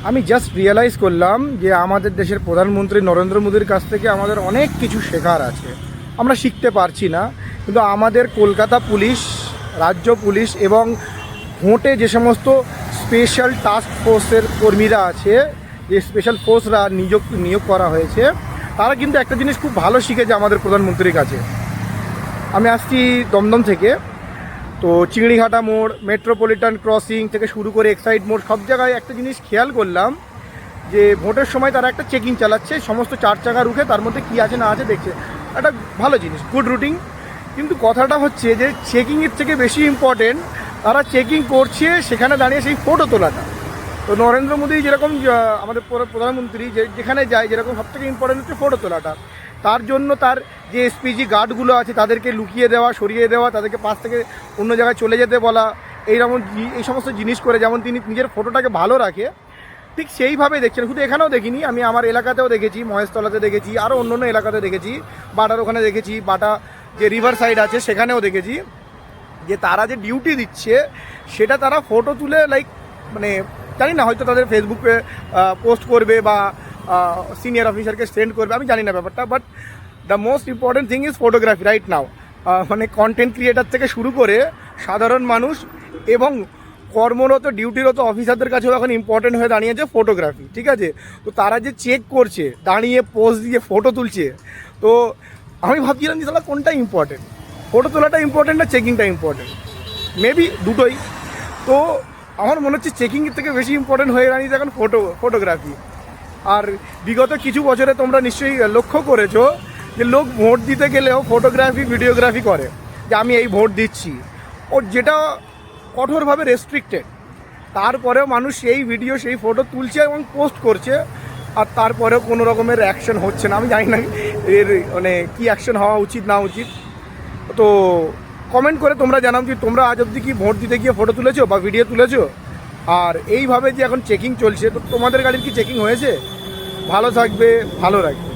আমি just realise করলাম যে আমাদের দেশের প্রধানমন্ত্রী নরেন্দ্র মোদীর কাছ থেকে আমাদের অনেক কিছু শেখার আছে, আমরা শিখতে পারছি না। কিন্তু আমাদের কলকাতা পুলিশ, রাজ্য পুলিশ এবং ভোটে যে সমস্ত স্পেশাল টাস্ক ফোর্সের কর্মীরা আছে, যে স্পেশাল ফোর্সরা নিয়োগ করা হয়েছে, তারা কিন্তু একটা জিনিস খুব ভালো শিখেছে আমাদের প্রধানমন্ত্রীর কাছে। আমি আসছি দমদম থেকে, তো চিংড়িঘাটা মোড়, মেট্রোপলিটন ক্রসিং থেকে শুরু করে এক্সাইড মোড়, সব জায়গায় একটা জিনিস খেয়াল করলাম যে ভোটের সময় তারা একটা চেকিং চালাচ্ছে, সমস্ত চার চাকা রুখে তার মধ্যে কী আছে না আছে দেখছে। একটা ভালো জিনিস, গুড রুটিন। কিন্তু কথাটা হচ্ছে যে চেকিংয়ের থেকে বেশি ইম্পর্টেন্ট তারা চেকিং করছে সেখানে দাঁড়িয়ে সেই ফটো তোলাটা। তো নরেন্দ্র মোদী যেরকম আমাদের প্রধানমন্ত্রী যেখানে যায়, যেরকম সবথেকে ইম্পর্টেন্ট হচ্ছে ফটো তোলাটা। তার জন্য তার যে এসপিজি গার্ডগুলো আছে তাদেরকে লুকিয়ে দেওয়া, সরিয়ে দেওয়া, তাদেরকে পাশ থেকে অন্য জায়গায় চলে যেতে বলা, এই সমস্ত জিনিস করে যেমন তিনি নিজের ফটোটাকে ভালো রাখে, ঠিক সেইভাবেই দেখছেন। শুধু এখানেও দেখিনি, আমি আমার এলাকাতেও দেখেছি, মহেশতলাতে দেখেছি, আরও অন্য অন্য এলাকাতে দেখেছি, বাটার ওখানে দেখেছি, বাটা যে রিভার সাইড আছে সেখানেও দেখেছি যে তারা যে ডিউটি দিচ্ছে সেটা তারা ফটো তুলে মানে জানি না, হয়তো তাদের ফেসবুকে পোস্ট করবে বা সিনিয়র অফিসারকে সেন্ড করবে, আমি জানি না ব্যাপারটা। But the most important thing is photography right now. মানে কন্টেন্ট ক্রিয়েটার থেকে শুরু করে সাধারণ মানুষ এবং কর্মরত ডিউটিরত অফিসারদের কাছেও এখন ইম্পর্টেন্ট হয়ে দাঁড়িয়েছে ফটোগ্রাফি, ঠিক আছে? তো তারা যে চেক করছে, দাঁড়িয়ে পোজ দিয়ে ফটো তুলছে, তো আমি ভাবছিলাম যে তাহলে কোনটা ইম্পর্টেন্ট, ফটো তোলাটা ইম্পর্টেন্ট না চেকিংটা ইম্পর্টেন্ট? মেবি দুটোই। তো আমার মনে হচ্ছে চেকিংয়ের থেকে বেশি ইম্পর্টেন্ট হয়ে দাঁড়িয়েছে এখন ফটোগ্রাফি। আর বিগত কিছু বছরে তোমরা নিশ্চয়ই লক্ষ্য করেছো যে লোক ভোট দিতে গেলেও ফটোগ্রাফি ভিডিওগ্রাফি করে, যে আমি এই ভোট দিচ্ছি, ওর যেটা কঠোরভাবে রেস্ট্রিক্টেড। তারপরেও মানুষ সেই ভিডিও সেই ফটো তুলছে এবং পোস্ট করছে, আর তারপরেও কোনো রকমের অ্যাকশন হচ্ছে না। আমি জানি না এর মানে কী অ্যাকশন হওয়া উচিত না উচিত। তো কমেন্ট করে তোমরা জানাও যে তোমরা আজ অবধি কি ভোট দিতে গিয়ে ফটো তুলেছো বা ভিডিও তুলেছো? আর এইভাবে যে এখন চেকিং চলছে, তো তোমাদের গাড়ির কি চেকিং হয়েছে? ভালো থাকবে, ভালো রাখবে।